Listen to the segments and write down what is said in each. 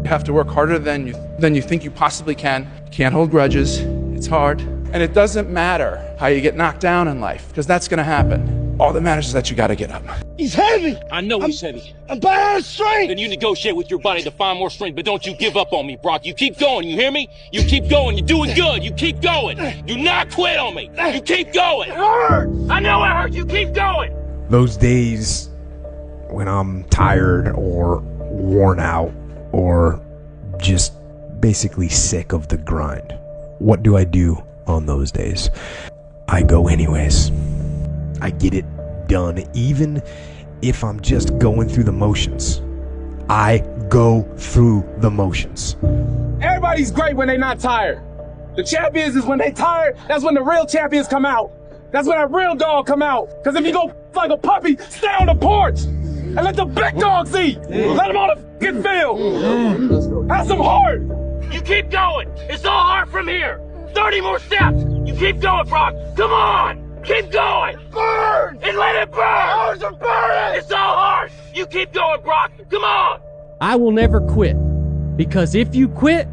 You have to work harder than you think you possibly can. You can't hold grudges. It's hard. And it doesn't matter how you get knocked down in life, because that's going to happen. All that matters is that you got to get up. He's heavy. I know he's heavy. I'm behind strength. Then you negotiate with your body to find more strength, but don't you give up on me, Brock. You keep going, you hear me? You keep going. You're doing good. You keep going. Do not quit on me. You keep going. It hurts. I know it hurts. You keep going. Those days when I'm tired or worn out or just basically sick of the grind, what do I do on those days? I go anyways. I get it done, even if I'm just going through the motions. I go through the motions. Everybody's great when they're not tired. The champions is when they tired, that's when the real champions come out. That's when that real dog come out. Because if you go like a puppy, stay on the porch and let the big dogs eat. Let them on the fucking field. Have some heart. You keep going. It's all hard from here. 30 more steps. You keep going, Brock. Come on. Keep going. Burn. And let it burn. Ours are burning. It's all hard. You keep going, Brock. Come on. I will never quit, because if you quit,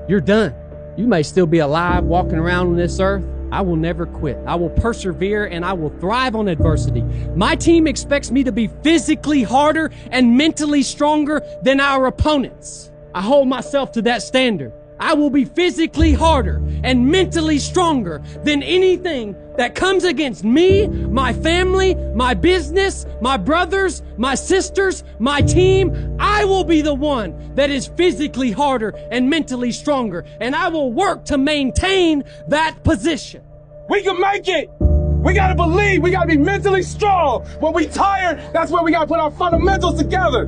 you're done. You may still be alive walking around on this earth. I will never quit. I will persevere and I will thrive on adversity. My team expects me to be physically harder and mentally stronger than our opponents. I hold myself to that standard. I will be physically harder and mentally stronger than anything that comes against me, my family, my business, my brothers, my sisters, my team. I will be the one that is physically harder and mentally stronger, and I will work to maintain that position. We can make it. We got to believe. We got to be mentally strong. When we tired, that's when we got to put our fundamentals together.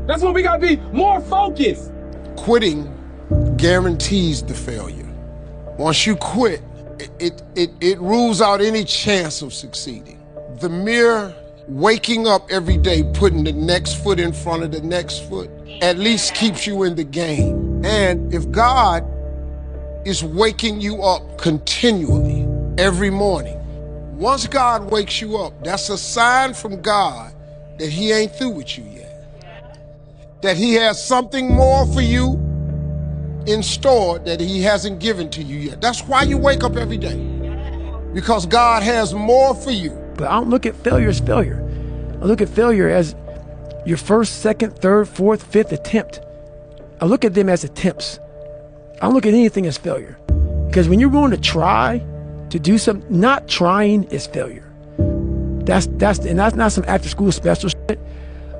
That's when we got to be more focused. Quitting guarantees the failure. Once you quit, it rules out any chance of succeeding. The mere waking up every day, putting the next foot in front of the next foot, at least keeps you in the game. And if God is waking you up continually every morning, once God wakes you up, that's a sign from God that he ain't through with you yet. That he has something more for you in store that he hasn't given to you yet. That's why you wake up every day, because God has more for you. But I don't look at failure as failure. I look at failure as your first, second, third, fourth, fifth attempt. I look at them as attempts. I don't look at anything as failure. Because when you're willing to try to do something, not trying is failure. That's not some after school special shit.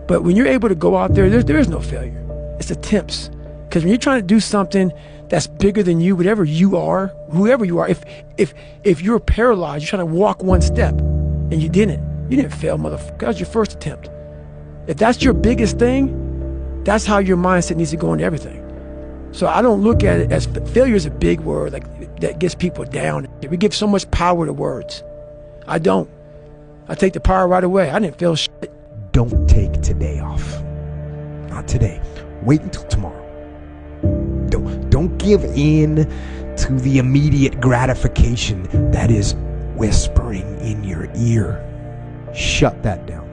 But when you're able to go out there is no failure. It's attempts. Because when you're trying to do something that's bigger than you, whatever you are, whoever you are, if you're paralyzed, you're trying to walk one step and you didn't fail, motherfucker. That was your first attempt. If that's your biggest thing, that's how your mindset needs to go into everything. So I don't look at it as failure is a big word that gets people down. We give so much power to words. I don't. I take the power right away. I didn't fail shit. Don't take today off. Not today. Wait until tomorrow. Don't give in to the immediate gratification that is whispering in your ear. Shut that down.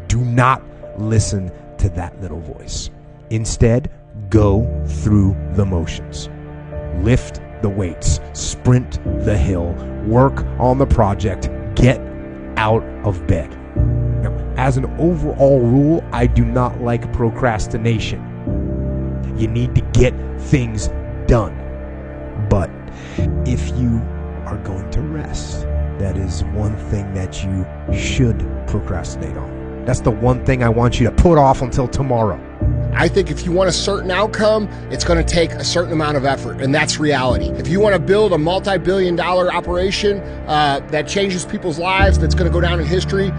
Do not listen to that little voice. Instead, go through the motions. Lift the weights, sprint the hill, work on the project, get out of bed. Now, as an overall rule, I do not like procrastination. You need to get things done. But if you are going to rest, that is one thing that you should procrastinate on. That's the one thing I want you to put off until tomorrow. I think if you want a certain outcome, it's going to take a certain amount of effort, and that's reality. If you want to build a multi-billion-dollar operation that changes people's lives, that's going to go down in history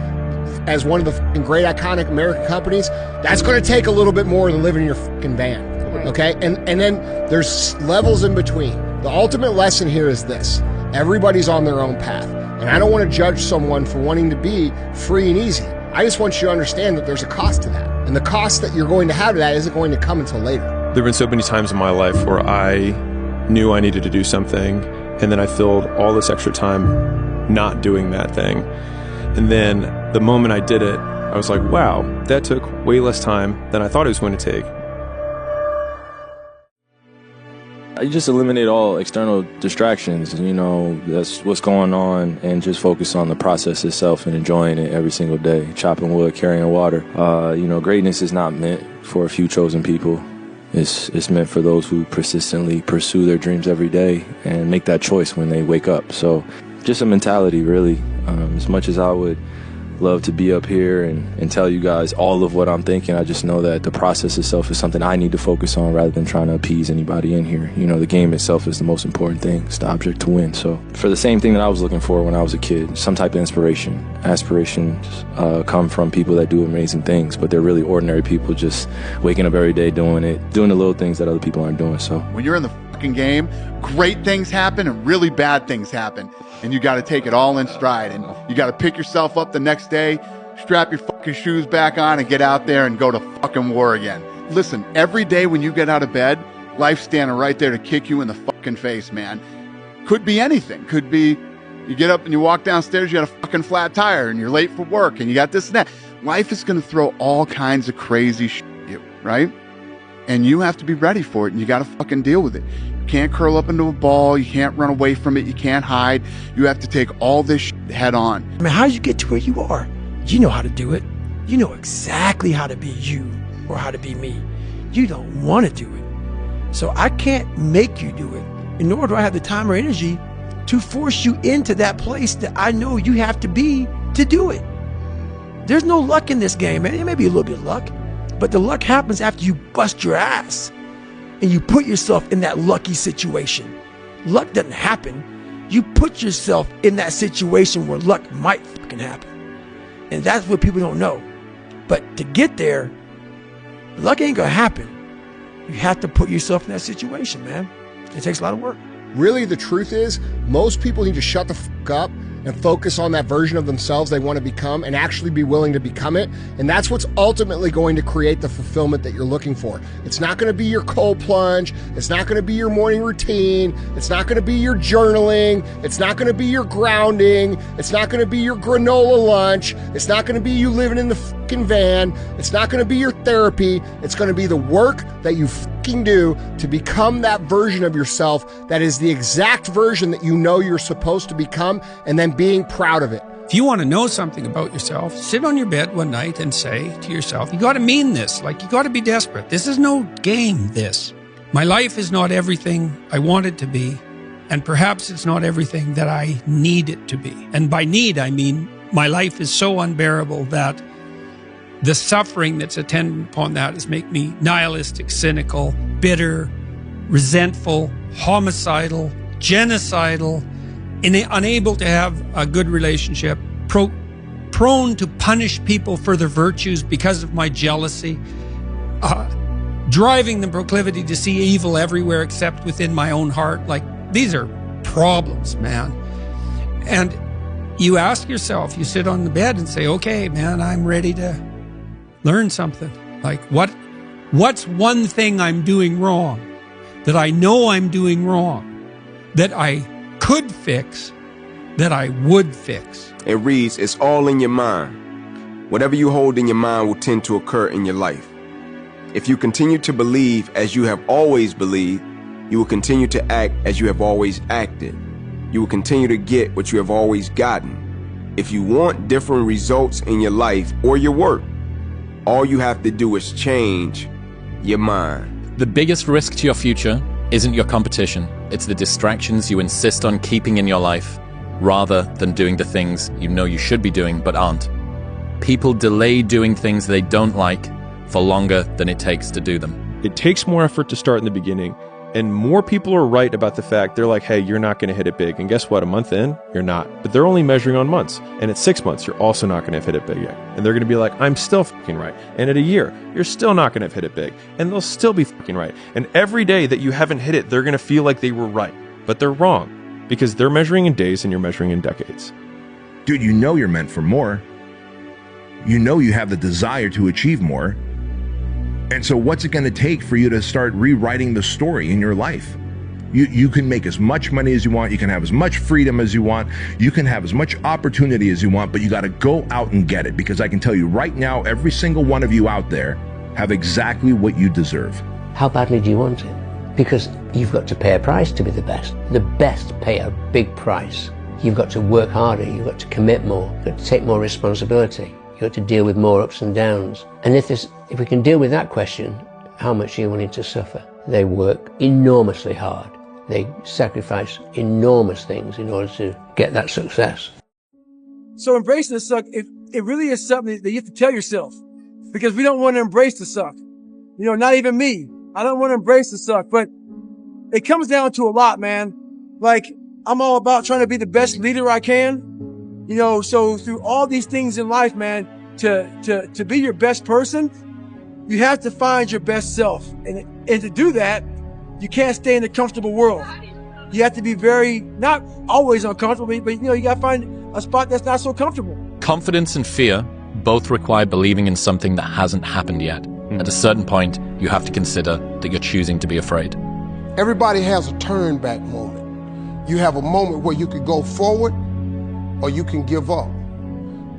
as one of the great iconic American companies, that's going to take a little bit more than living in your fucking van. Okay, and then there's levels in between. The ultimate lesson here is this: everybody's on their own path, and I don't want to judge someone for wanting to be free and easy. I just want you to understand that there's a cost to that, and the cost that you're going to have to that isn't going to come until later. There have been so many times in my life where I knew I needed to do something, and then I filled all this extra time not doing that thing, and then the moment I did it, I was like, wow, that took way less time than I thought it was going to take. You just eliminate all external distractions, you know, that's what's going on, and just focus on the process itself and enjoying it every single day. Chopping wood, carrying water. You know, greatness is not meant for a few chosen people. It's meant for those who persistently pursue their dreams every day and make that choice when they wake up. So just a mentality, really. As much as I would love to be up here and tell you guys all of what I'm thinking, I just know that the process itself is something I need to focus on rather than trying to appease anybody in here. You know, the game itself is the most important thing. It's the object to win. So for the same thing that I was looking for when I was a kid, some type of inspiration. Aspirations come from people that do amazing things, but they're really ordinary people just waking up every day doing the little things that other people aren't doing. So when you're in the fucking game, great things happen and really bad things happen. And you got to take it all in stride, and you got to pick yourself up the next day, strap your fucking shoes back on, and get out there and go to fucking war again. Listen, every day when you get out of bed, life's standing right there to kick you in the fucking face, man. Could be anything. Could be you get up and you walk downstairs, you got a fucking flat tire, and you're late for work, and you got this and that. Life is going to throw all kinds of crazy shit at you, right? And you have to be ready for it, and you got to fucking deal with it. You can't curl up into a ball. You can't run away from it. You can't hide. You have to take all this shit head on. I mean, how did you get to where you are? You know how to do it. You know exactly how to be you or how to be me. You don't want to do it. So I can't make you do it. And nor do I have the time or energy to force you into that place that I know you have to be to do it. There's no luck in this game, man. It may be a little bit of luck, but the luck happens after you bust your ass and you put yourself in that lucky situation. Luck doesn't happen. You put yourself in that situation where luck might fucking happen. And that's what people don't know. But to get there, luck ain't gonna happen. You have to put yourself in that situation, man. It takes a lot of work. Really, the truth is, most people need to shut the fuck up and focus on that version of themselves they want to become and actually be willing to become it. And that's what's ultimately going to create the fulfillment that you're looking for. It's not going to be your cold plunge. It's not going to be your morning routine. It's not going to be your journaling. It's not going to be your grounding. It's not going to be your granola lunch. It's not going to be you living in the fucking van. It's not going to be your therapy. It's going to be the work that you fucking do to become that version of yourself that is the exact version that you know you're supposed to become, and then being proud of it. If you want to know something about yourself, sit on your bed one night and say to yourself, you got to mean this, like you got to be desperate. This is no game, this. My life is not everything I want it to be, and perhaps it's not everything that I need it to be. And by need, I mean my life is so unbearable that the suffering that's attendant upon that is make me nihilistic, cynical, bitter, resentful, homicidal, genocidal, unable to have a good relationship, prone to punish people for their virtues because of my jealousy, driving the proclivity to see evil everywhere except within my own heart. Like, these are problems, man. And you ask yourself, you sit on the bed and say, okay, man, I'm ready to learn something. Like, what's one thing I'm doing wrong that I know I'm doing wrong that I could fix, that I would fix? It reads, it's all in your mind. Whatever you hold in your mind will tend to occur in your life. If you continue to believe as you have always believed, you will continue to act as you have always acted. You will continue to get what you have always gotten. If you want different results in your life or your work, all you have to do is change your mind. The biggest risk to your future isn't your competition. It's the distractions you insist on keeping in your life rather than doing the things you know you should be doing but aren't. People delay doing things they don't like for longer than it takes to do them. It takes more effort to start in the beginning, and more people are right about the fact they're like, hey, you're not going to hit it big. And guess what? A month in, you're not. But they're only measuring on months. And at 6 months, you're also not going to have hit it big yet. And they're going to be like, I'm still fucking right. And at a year, you're still not going to have hit it big. And they'll still be fucking right. And every day that you haven't hit it, they're going to feel like they were right. But they're wrong, because they're measuring in days and you're measuring in decades. Dude, you know you're meant for more. You know you have the desire to achieve more. And so what's it going to take for you to start rewriting the story in your life? You can make as much money as you want. You can have as much freedom as you want. You can have as much opportunity as you want, but you got to go out and get it, because I can tell you right now, every single one of you out there have exactly what you deserve. How badly do you want it? because you've got to pay a price to be the best. The best pay a big price. You've got to work harder, you've got to commit more, you've got to take more responsibility, you've got to deal with more ups and downs. And if we can deal with that question, how much are you willing to suffer? They work enormously hard. They sacrifice enormous things in order to get that success. So embracing the suck, it really is something that you have to tell yourself, because we don't want to embrace the suck. You know, not even me. I don't want to embrace the suck, but it comes down to a lot, man. Like, I'm all about trying to be the best leader I can. You know, so through all these things in life, man, to be your best person, you have to find your best self. And to do that, you can't stay in a comfortable world. You have to be very, not always uncomfortable, but you know, you gotta find a spot that's not so comfortable. Confidence and fear both require believing in something that hasn't happened yet. At a certain point, you have to consider that you're choosing to be afraid. Everybody has a turn back moment. You have a moment where you could go forward or you can give up.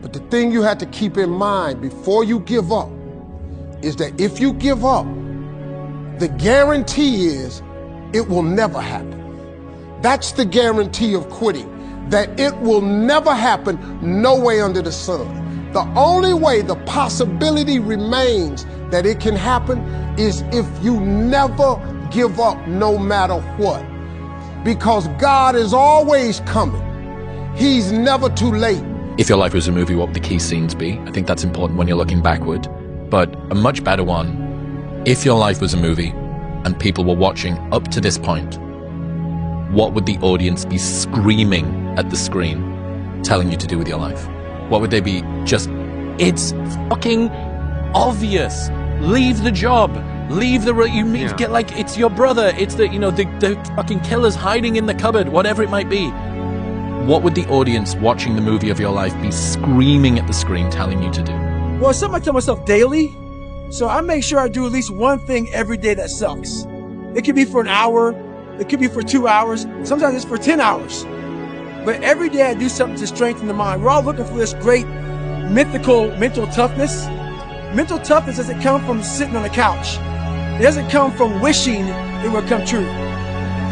But the thing you have to keep in mind before you give up is that if you give up, the guarantee is it will never happen. That's the guarantee of quitting, that it will never happen no way under the sun. The only way the possibility remains that it can happen is if you never give up no matter what. Because God is always coming. He's never too late. If your life was a movie, what would the key scenes be? I think that's important when you're looking backward. But a much better one, if your life was a movie and people were watching up to this point, what would the audience be screaming at the screen, telling you to do with your life? What would they be just, it's fucking obvious. Leave the job. Leave the, get like, it's your brother. It's the, you know, the fucking killer's hiding in the cupboard, whatever it might be. What would the audience watching the movie of your life be screaming at the screen, telling you to do? Well, it's something I tell myself daily. So I make sure I do at least one thing every day that sucks. It could be for an hour. It could be for 2 hours. Sometimes it's for 10 hours. But every day I do something to strengthen the mind. We're all looking for this great mythical mental toughness. Mental toughness doesn't come from sitting on a couch. It doesn't come from wishing it would come true.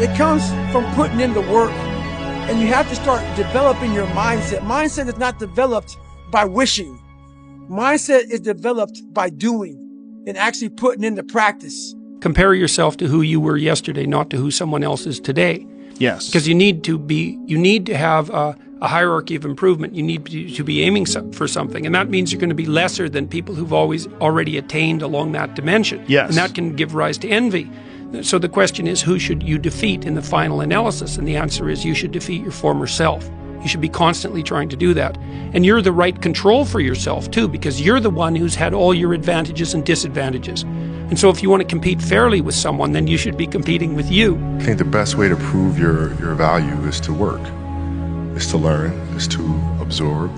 It comes from putting in the work. And you have to start developing your mindset. Mindset is not developed by wishing. Mindset is developed by doing and actually putting into practice. Compare yourself to who you were yesterday, not to who someone else is today. Yes. Because you need to have a hierarchy of improvement. You need to be aiming for something. And that means you're going to be lesser than people who've already attained along that dimension. Yes. And that can give rise to envy. So the question is, who should you defeat in the final analysis? And the answer is, you should defeat your former self. You should be constantly trying to do that. And you're the right control for yourself too, because you're the one who's had all your advantages and disadvantages. And so if you want to compete fairly with someone, then you should be competing with you. I think the best way to prove your value is to work, is to learn, is to absorb,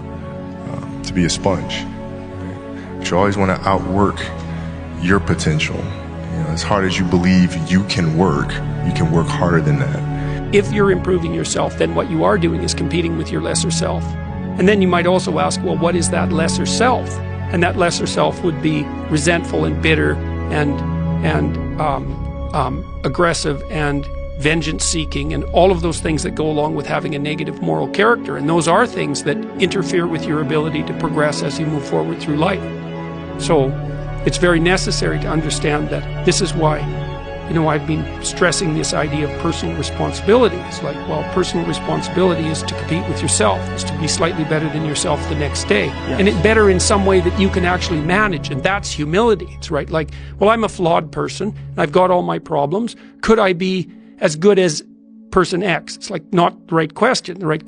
to be a sponge. But you always want to outwork your potential. You know, as hard as you believe you can work harder than that. If you're improving yourself, then what you are doing is competing with your lesser self. And then you might also ask, well, what is that lesser self? And that lesser self would be resentful and bitter and aggressive and vengeance-seeking and all of those things that go along with having a negative moral character. And those are things that interfere with your ability to progress as you move forward through life. So it's very necessary to understand that this is why, you know, I've been stressing this idea of personal responsibility. It's like, well, personal responsibility is to compete with yourself, is to be slightly better than yourself the next day. Yes. And it better in some way that you can actually manage, and that's humility. It's right, like, well, I'm a flawed person, and I've got all my problems. Could I be as good as person X? It's like not the right question. The right